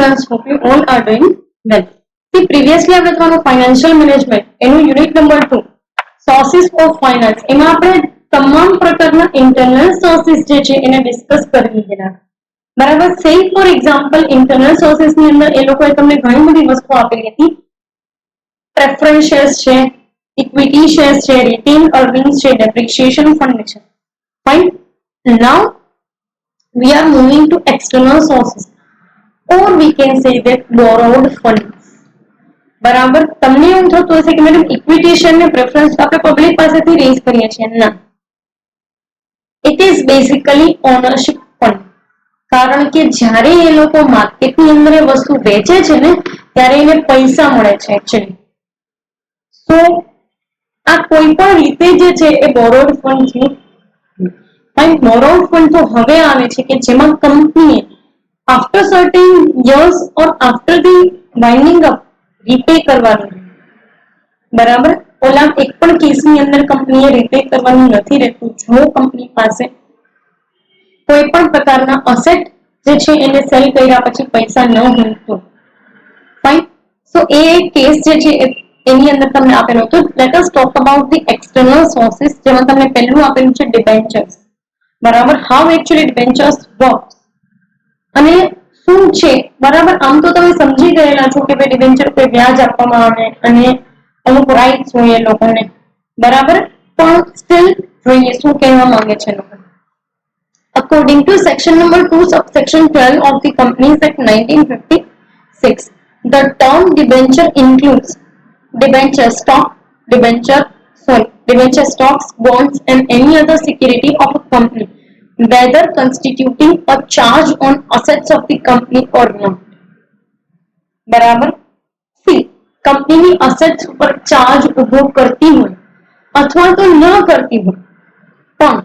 students, hope you all are doing well. See, previously આપણે તમારું financial management એનું unit number 2 sources of finance એમાં આપણે તમામ પ્રકારના internal sources જે છે એને ડિસ્કસ કરી લીધેલા. બરાબર. Same for example internal sources ની અંદર એ લોકોએ તમને ઘણી બધી વસ્તુ આપેલી હતી. પ્રેફરન્સ શેર્સ છે, ઇક્વિટી શેર્સ છે, રિટેન અર્નિંગ્સ છે, ડેપ્રિસિએશન ફંડ છે. Fine. Now we are moving to external sources or we can say that borrowed funds. બરાબર. તમને એવું થતું હશે કે મેડમ ઇક્વિટી શેર ને પ્રેફરન્સ આપણે પબ્લિક પાસેથી રેઝ કરીએ છીએ. ના, it is basically ownership fund. કારણ કે જ્યારે એ લોકો માર્કેટની અંદર એ વસ્તુ વેચે છે ને ત્યારે એને પૈસા મળે છે એકચ્યુઅલી. સો આ કોઈ પણ રીતે જે છે એ બોરોડ ફંડ છે. અને બોરોડ ફંડ તો હવે આવે છે કે જેમાં કંપનીએ after certain years or after the winding up repay કરવાનું. બરાબર. ઓલા એક પણ કેસની અંદર કંપનીએ રીપે કરવાનું નથી રહેતું જો કંપની પાસે કોઈ પણ પ્રકારના અસેટ જે છે એને સેલ કર્યા પછી પૈસા ન હોય તો. ફાઇન. સો એ કેસ જે છે એની અંદર તમને આપેલો હતો. Let us talk about the external sources જેમાં તમને પહેલું આપેલું છે ડિબેન્ચર્સ. બરાબર. હાઉ એકચ્યુઅલી ડિબેન્ચર્સ વર્ક અને શું છે. બરાબર. આમ તો તમે સમજી ગયેલા છો કે ભાઈ ડિબેન્ચર કોઈ વ્યાજ આપવામાં આવે અને અમુક રાઇટ્સ હોય એ લોકોને. બરાબર. પણ સ્ટીલ જોઈએ શું કહેવા માંગે છે લોકો. According to section number 2 subsection 12 of the Companies Act 1956, the term debenture includes debenture stocks, bonds and any other security of a company, whether constituting a charge on assets of the company or not. બરાબર. C કંપનીની assets ઉપર charge ઉભો કરતી હોય અથવા તો ન કરતી હોય પણ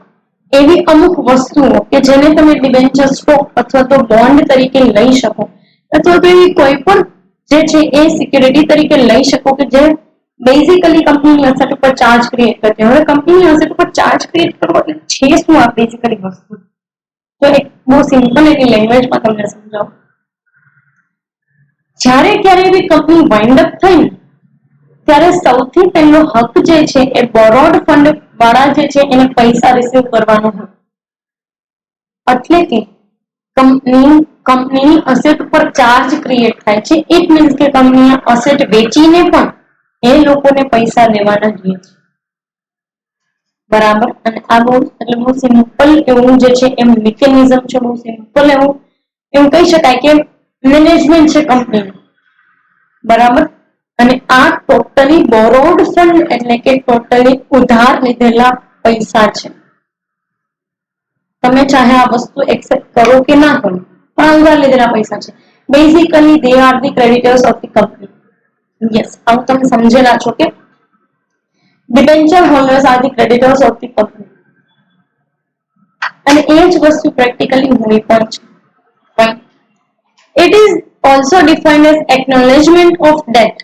એવી અમુક વસ્તુઓ કે જેને તમે ડિબેન્ચર સ્ટોક અથવા તો બોન્ડ તરીકે લઈ શકો અથવા તો એવી કોઈ પણ જે છે એ સિક્યુરિટી તરીકે લઈ શકો કે જે બેઝિકલી કંપનીની અસેટ ઉપર ચાર્જ ક્રિએટ કરતી હોય. હવે કંપનીની અસેટ ઉપર ચાર્જ ક્રિએટ કરવો એટલે છે શું આ બેઝિકલી વસ્તુ? તો એક બહુ સિમ્પલ એની લેંગ્વેજમાં તમને સમજાવું. જ્યારે ક્યારે એવી કંપની વાઇન્ડ અપ થઈ ત્યારે સૌથી પહેલો હક જે છે એ બોરોડ ફંડ વાળા જે છે એને પૈસા રિસીવ કરવાનો હોય. એટલે કે કંપનીની અસેટ ઉપર ચાર્જ ક્રિએટ થાય છે. ઇટ મીન્સ કે કંપનીએ અસેટ વેચીને પણ એ લોકોને પૈસા લેવાના જોઈએ છે. બરાબર. અને આ બહુ એટલે બહુ સિમ્પલ એવું જે છે એમ મિકેનિઝમ છે. બહુ સિમ્પલ એવું કહી શકાય કે મેનેજમેન્ટ છે કંપનીનું. બરાબર. અને આ ટોટલી બોરોડ ફંડ એટલે કે ટોટલી ઉધાર લીધેલા પૈસા છે. તમે ચાહે આ વસ્તુ એક્સેપ્ટ કરો કે ના કરો પણ ઉધાર લીધેલા પૈસા છે. Basically they are the creditors of the company. Yes, આવું તમે સમજેલા છો કે debenture holders are the creditors of the company. અને એ જ વસ્તુ પ્રેક્ટિકલી હોય પણ છે. It is also defined as acknowledgement of debt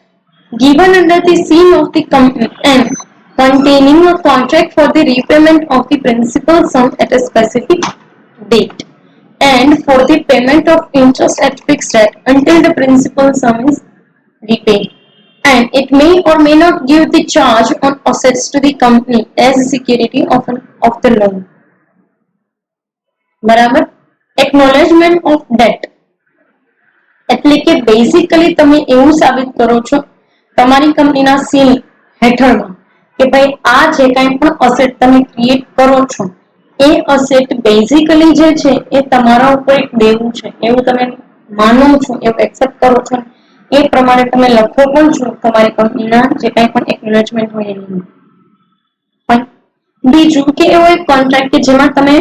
given under the seal of the company and containing a contract for the repayment of the principal sum at a specific date and for the payment of interest at fixed rate until the principal sum is repaid. And it may or may not give the charge on assets to the company as security of the loan. બરાબર. Acknowledgement of debt એટલે કે basically તમે એવું સાબિત કરો છો તમારી કંપનીના સીલ હેઠળમાં કે ભાઈ આ જે કાંઈ પણ અસેટ તમે ક્રિએટ કરો છો એ અસેટ બેઝિકલી જે છે એ તમારા ઉપર એક દેવું છે એવું તમે માનો છો, એવું એક્સેપ્ટ કરો છો. એ પ્રમાણે તમે લખો પણ છો તમારી કંપનીના જે કાંઈ પણ એક્નોલેજમેન્ટ હોય એની. પણ બીજું કે એવો એક કોન્ટ્રાક્ટ કે જેમાં તમે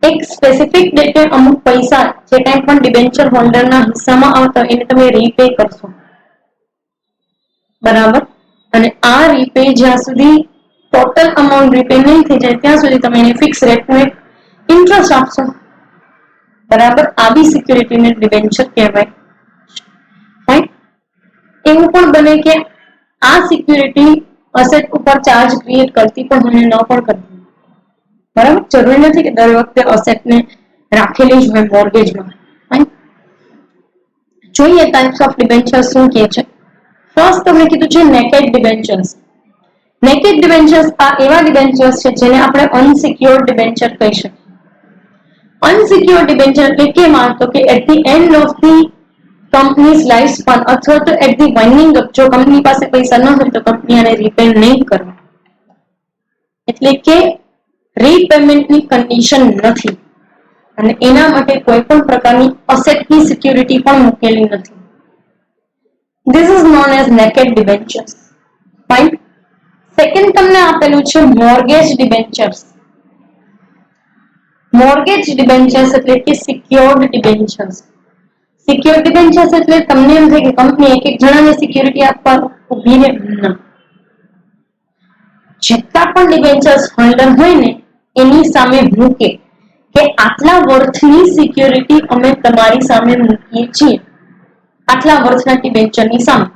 એક સ્પેસિફિક ડેટે અમુક પૈસા જે કાંઈ પણ ડિબેન્ચર હોલ્ડરના હિસ્સામાં આવતા એને તમે રીપે કરશો. બરાબર. અને આ રીપે જ્યાં સુધી ટોટલ અમાઉન્ટ રીપે નહીં થઈ જાય ત્યાં સુધી તમે એને ફિક્સ રેટનું એક ઇન્ટરેસ્ટ આપશો. બરાબર. આવી સિક્યુરિટીને ડિબેન્ચર કહેવાય. રાઈટ. એવું પણ બને કે આ સિક્યુરિટી અસેટ ઉપર ચાર્જ ક્રિએટ કરતી પણ મને ન પણ કરતી. બરાબર. જરૂરી નથી કે દર વખતે અસેટને રાખેલી જ હોય મોર્ગેજમાં. જોઈએ ટાઈપ્સ ઓફ ડિબેન્ચર્સ શું કહે છે. ફર્સ્ટ તમને કીધું છે નેકેડ ડિબેન્ચર્સ. નેકેડ ડિબેન્ચર્સ આ એવા ડિબેન્ચર્સ છે જેને આપણે અનસિક્યોર્ડ ડિબેન્ચર કહી શકીએ. અનસિક્યોર્ડ ડિબેન્ચર એટલે કેમાં તો કે at the end of the company's life span અથવા તો એટ ધી વાઇન્ડિંગ અપ, જો કંપની પાસે પૈસા ન હોય તો કંપની આને રીપે નહીં કરે, એટલે કે રીપેમેન્ટની કન્ડિશન નથી અને એના માટે કોઈ પણ પ્રકારની અસેટની સિક્યુરિટી પણ મૂકેલી નથી. This is known as naked debentures. Fine. Second તમને આપેલું છે મોર્ગેજ ડિબેન્ચર્સ. મોર્ગેજ ડિબેન્ચર્સ એટલે કે સિક્યોર્ડ ડિબેન્ચર્સ. સિક્યોર્ડ ડિબેન્ચર્સ એટલે તમને એમ થાય કે કંપની એક એક જણાને સિક્યુરિટી આપવા ઊભી રહે, ના. જેટલા પણ ડિબેન્ચર્સ હોલ્ડર હોય ને એની સામે મૂકે કે આટલા વર્થની સિક્યોરિટી અમે તમારી સામે મૂકીએ છીએ, આટલા વર્ષના ડિબેન્ચરની સામે.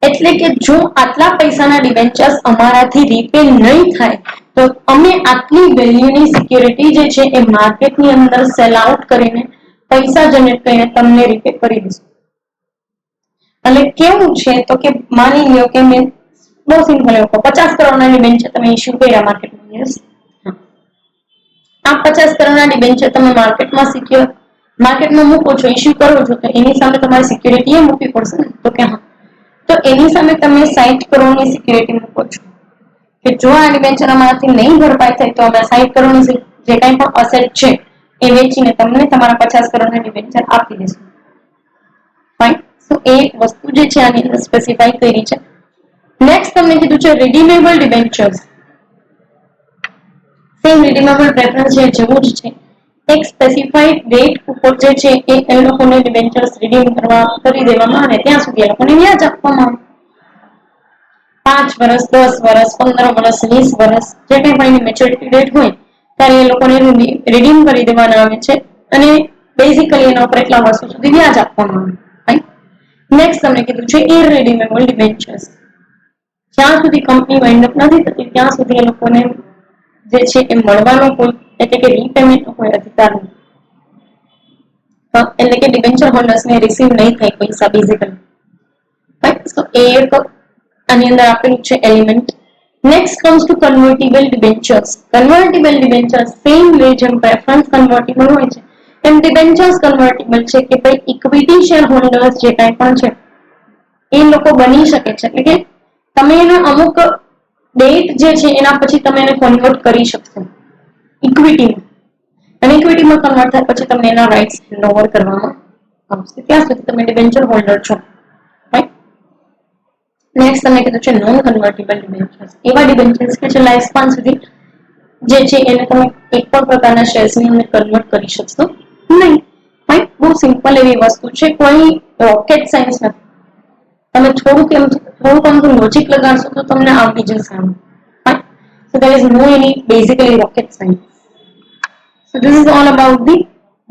એટલે કે જો આટલા પૈસાના ડિબેન્ચર્સ અમારાથી રીપે નહીં થાય તો અમે આટલી વેલ્યુની સિક્યોરિટી જે છે એ માર્કેટની અંદર સેલ આઉટ કરીને પૈસા જનરેટ કરીને તમને રીપે કરી દઈશું. એટલે કેવું છે તો કે માની લો કે મેં બહુ સિમ્પલ એવું 50 કરોડના ડિબેન્ચર તમે ઇસ્યુ કર્યા માર્કેટમાં. યસ, આ 50 કરોડના ડિબેન્ચર તમે માર્કેટમાં મૂકો છો, ઇસ્યુ કરો છો, તો એની સામે તમારે સિક્યુરિટી મૂકવી પડશે ને. તો કે હા, તો એની સામે તમે 60 કરોડની સિક્યુરિટી મૂકો છો કે જો આ ડિબેન્ચર અમારાથી નહીં ભરપાઈ થાય તો અમે 60 કરોડની જે કંઈ પણ અસેટ છે એ વેચીને તમને તમારા 50 કરોડના ડિબેન્ચર આપી દઈશું. ફાઇન. તો એ એક વસ્તુ જે છે આની અંદર સ્પેસિફાઈ કરી છે. નેક્સ્ટ તમને કીધું છે redeemable debentures. Same redeemable preference છે જેવું જ છે. એક સ્પેસિફાઈડ ડેટ ઉપર જે છે એ લોકોને ડિબેન્ચર્સ રિડીમ કરી દેવામાં આવે ત્યાં સુધી એ લોકોને વ્યાજ આપવામાં આવે. 5 વર્ષ, 10 વર્ષ, 15 વર્ષ, 20 વર્ષ, જે કંઈ પણ મેચ્યોરિટી ડેટ હોય ત્યારે એ લોકોને રિડીમ કરી દેવાના આવે છે અને બેઝિકલી એના ઉપર એટલા વર્ષો સુધી વ્યાજ આપવામાં આવે. નેક્સ્ટ તમને કીધું છે ઇરરિડીમેબલ ડિબેન્ચર્સ. જ્યાં સુધી કંપની વાઇન્ડ અપ નથી થતી ત્યાં સુધી એ લોકોને જે છે એ મળવાનો કોઈ, એટલે કે રીપેમેન્ટનો કોઈ અધિકાર નથી. એટલે કે ડિબેન્ચર હોલ્ડર્સને રિસીવ નહીં થાય પૈસા બેઝિકલી. તો એ એક આની અંદર આપેલું છે element. Next comes to convertible debentures. Convertible debentures same way જેમ પ્રેફરન્સ કન્વર્ટિબલ હોય છે એમ ડિબેન્ચર્સ કન્વર્ટિબલ છે કે ભાઈ ઇક્વિટી શેર હોલ્ડર્સ જે કાંઈ પણ છે એ લોકો બની શકે છે. એટલે કે તમે એને અમુક ડેટ જે છે એના પછી તમે એને કન્વર્ટ કરી શકશો ઇક્વિટીમાં, અને ઇક્વિટીમાં કન્વર્ટ થાય પછી તમને એના રાઇટ્સ હેન્ડઓવર કરવામાં આવશે. ત્યાં સુધી તમે ડિબેન્ચર હોલ્ડર છો. નેક્સ્ટ તમને કીધું છે નોન કન્વર્ટિબલ ડિબેન્ચર્સ. એવા ડિબેન્ચર્સ કે જે લાઈફ સ્પાન સુધી જે છે એને તમે એક પણ પ્રકારના શેર્સની અંદર કન્વર્ટ કરી શકશો નહીં. બહુ સિમ્પલ એવી વસ્તુ છે, કોઈ રોકેટ સાયન્સ નથી. તમે થોડુંક અમથું લોજિક લગાડશો તો તમને આવડી જશે આમ. So there is no any basically rocket science. So this is all about the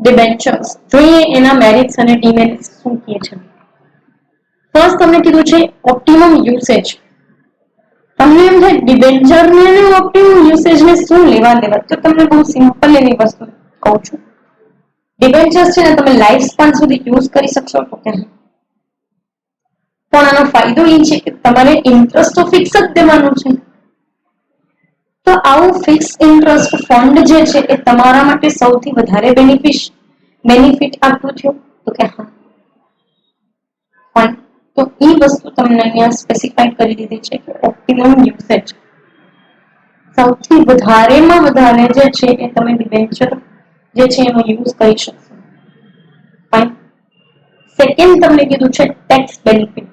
debentures. જોઈએ એના મેરિટ્સ અને ડિમેરિટ્સ શું કહે છે. ફર્સ્ટ તમને કીધું છે ઓપ્ટિમમ યુસેજ. તમને એમ થાય ડિબેન્ચરને ઓપ્ટિમમ યુસેજને શું લેવા દેવા, તો તમને બહુ સિમ્પલ એવી વસ્તુ કહું છું. ડિબેન્ચર્સ છે ને તમે લાઈફ સ્પાન સુધી યુઝ કરી શકશો તો કે પણ આનો ફાયદો એ છે કે તમારે ઇન્ટરેસ્ટ તો ફિક્સ જ દેવાનું છે. તો આવું ફિક્સ ઇન્ટરેસ્ટ ફંડ જે છે એ તમારા માટે સૌથી વધારે બેનિફિટ આપતું થયું તો કે હા. તો એ વસ્તુ તમને અહીંયા સ્પેસિફાઈ કરી દીધી છે કે ઓપ્ટિમમ યુસેજ. સૌથી વધારેમાં વધારે જે છે એ તમે ડિબેન્ચર જે છે એનો યુઝ કરી શકશો. સેકન્ડ તમને કીધું છે ટેક્સ બેનિફિટ.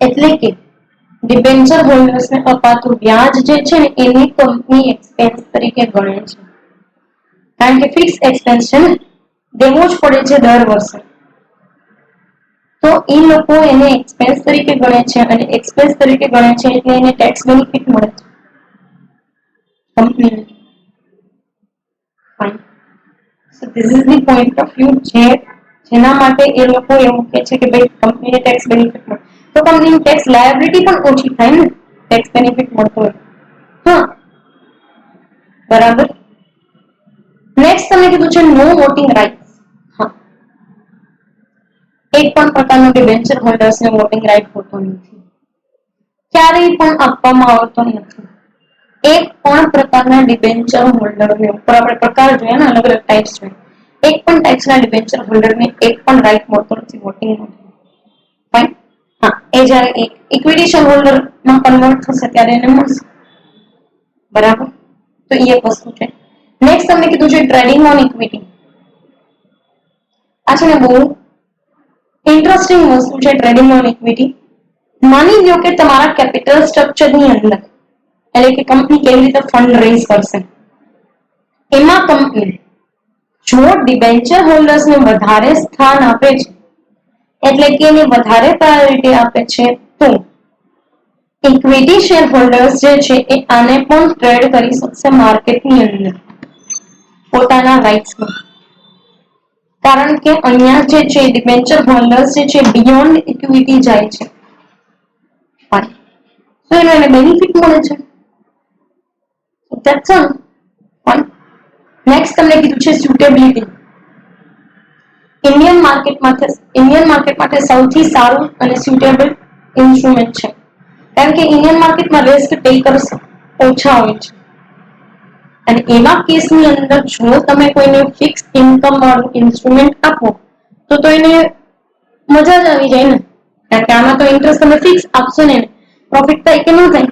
એટલે કે ડિબેન્ચર હોલ્ડર્સને અપાતું વ્યાજ જે છે ને એની કંપની એક્સપેન્સ તરીકે ગણે છે. કારણ કે ફિક્સ એક્સપેન્સ છે ને, દેવો જ પડે છે દર વર્ષે. તો એ લોકો એને એક્સપેન્સ તરીકે ગણે છે અને એક્સપેન્સ તરીકે ગણે છે એટલે એને ટેક્સ બેનિફિટ મળે છે કંપનીને. Fine. So this is the point of view જેના માટે એ લોકો એવું કહે છે કે ભાઈ કંપનીને ટેક્સ બેનિફિટ મળે તો કંપનીની ટેક્સ લાયબિલિટી પણ ઓછી થાય ને, ટેક્સ બેનિફિટ મળતો હોય. હા, બરાબર. નેક્સ્ટ તમે કીધું છે નો વોટિંગ રાઇટ્સ. હા, એક પણ પ્રકારનો ડિબેન્ચર હોલ્ડર્સને વોટિંગ રાઇટ હોતો નથી, ક્યારેય પણ આપવામાં આવતો નથી. એક પણ પ્રકારના ડિબેન્ચર હોલ્ડરને ઉપર આપણે પ્રકાર જોઈએ ને, અલગ અલગ ટાઈપ્સ જોઈએ, એક પણ ટાઈપ્સના ડિબેન્ચર હોલ્ડરને એક પણ રાઇટ મળતો નથી વોટિંગ માટે. ફાઇન. હા, એ જ્યારે ઇક્વિટી શેર હોલ્ડરમાં કન્વર્ટ થશે ત્યારે એને મળશે. બરાબર, તો એ એક વસ્તુ છે. નેક્સ્ટ તમને કીધું છે ટ્રેડિંગ ઓન ઇક્વિટી. આ છે ને બહુ ઇન્ટરેસ્ટિંગ વસ્તુ છે ટ્રેડિંગ ઓન ઇક્વિટી. માની લો કે તમારા કેપિટલ સ્ટ્રક્ચરની અંદર, એટલે કે કંપની કેવી રીતે ફંડ રેઝ કરશે, એમાં કંપની જો ડિબેન્ચર હોલ્ડર્સને વધારે સ્થાન આપે છે, એટલે કે એને વધારે પ્રાયોરિટી આપે છે, તો ઇક્વિટી શેર હોલ્ડર્સ જે છે એ આને પણ ટ્રેડ કરી શકશે માર્કેટની અંદર પોતાના રાઇટ્સમાં. કારણ કે અહીંયા જે છે ડિબેન્ચર હોલ્ડર્સ જે છે બિયોન્ડ ઇક્વિટી જાય છે, તો એને બેનિફિટ મળે છે. That's all. Fine. નેક્સ્ટ તમને કીધું છે સુટેબિલિટી. ઇન્ડિયન માર્કેટ માટે સૌથી સારું અને સુટેબલ ઇન્સ્ટ્રુમેન્ટ છે, કારણ કે ઇન્ડિયન માર્કેટમાં રિસ્ક ટેકર્સ ઓછા હોય છે, અને એવા કેસની અંદર જો તમે કોઈને ફિક્સ ઇન્કમ વાળું ઇન્સ્ટ્રુમેન્ટ આપો તો એને મજા જ આવી જાય ને, કારણ કે આમાં તો ઇન્ટરેસ્ટ તમે ફિક્સ આપશો ને, પ્રોફિટ થાય કે ન થાય.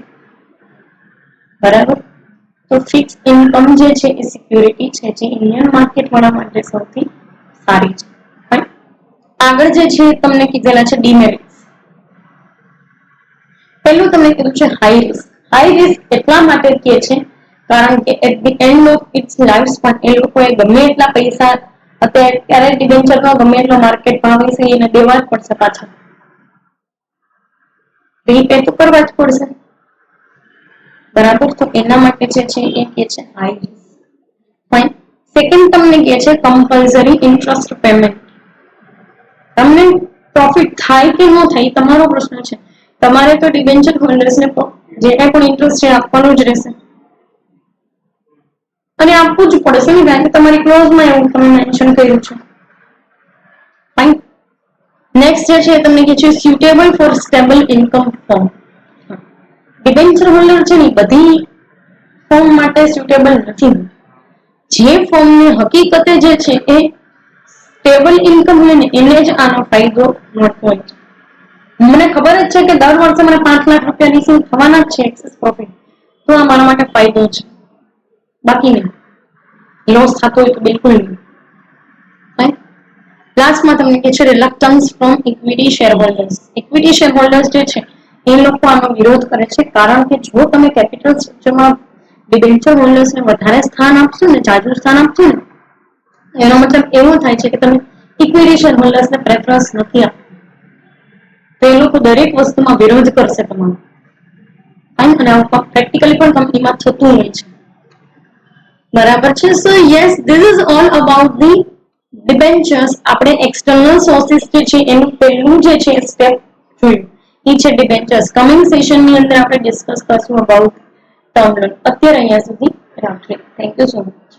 બરાબર, તો ફિક્સ ઇન્કમ જે છે એ સિક્યુરિટી છે જે ઇન્ડિયન માર્કેટ વાળા માટે સૌથી સારી છે. આગળ જે છે તમને કીધેલા છે ડીમેરિટ્સ. પહેલું તમને કીધું છે હાઈ રિસ્ક. હાઈ રિસ્ક એટલા માટે કહે છે કારણ કે at the end of its life span એ લોકોએ ગમે એટલા પૈસા અત્યારે ડિબેન્ચરમાં ગમે એટલો માર્કેટ ભાવ છે એને દેવા જ પડશે પાછા, રીપે તો કરવા જ પડશે. બરાબર, તો એના માટે જે છે એ કે છે હાઈ રિસ્ક. ફાઇન. સેકન્ડ તમને કહે છે કમ્પલસરી ઇન્ટરેસ્ટ પેમેન્ટ. તમને પ્રોફિટ થાય કે ન થાય તમારો પ્રશ્ન છે, તમારે તો ડિબેન્ચર હોલ્ડર્સને જે કાંઈ પણ ઇન્ટરેસ્ટ છે આપવાનું જ રહેશે, અને આપવું જ પડશે ને, કારણ કે તમારી ક્લોઝમાં એવું તમે મેન્શન કર્યું છે. ફાઇન. નેક્સ્ટ જે છે તમને કહે છે suitable four stable income form. Debenture holder છે ને બધી ફોર્મ માટે સુટેબલ નથી. જે ફોર્મની હકીકતે જે છે એ સ્ટેબલ ઇન્કમ હોય ને એને જ આનો ફાયદો મળતો હોય છે. મને ખબર જ છે કે દર વર્ષે મને 5 લાખ રૂપિયાની શું થવાના જ છે એક્સેસ પ્રોફિટ, તો આ મારા માટે ફાયદો છે, બાકી નહીં. લોસ થતો હોય તો બિલકુલ નહીં. લાસ્ટમાં તમને કહે છે reluctance from equity share holders. Equity share holders જે છે એ લોકો આનો વિરોધ કરે છે, કારણ કે જો તમે કેપિટલ સ્ટ્રક્ચરમાં ડિબેન્ચર હોલ્ડર્સને વધારે સ્થાન આપશો ને, જાજુ સ્થાન આપશો ને, એનો મતલબ એવો થાય છે કે તમે ઇક્વિટી શેર હોલ્ડર્સને પ્રેફરન્સ નથી આપતા, તો એ લોકો દરેક વસ્તુમાં વિરોધ કરશે તમારો. અને પ્રેક્ટિકલી પણ કંપનીમાં થતું હોય છે. બરાબર છે. સો yes, this is all about the debentures. આપણે એક્સટર્નલ સોર્સિસ જે છે એનું પહેલું જે છે સ્ટેપ જોયું, એ છે ડિબેન્ચર્સ. કમિંગ સેશનની અંદર આપણે ડિસ્કસ કરશું અબાઉટ ટર્મ લોન. અત્યારે અહીંયા સુધી રાખીએ. Thank you so much.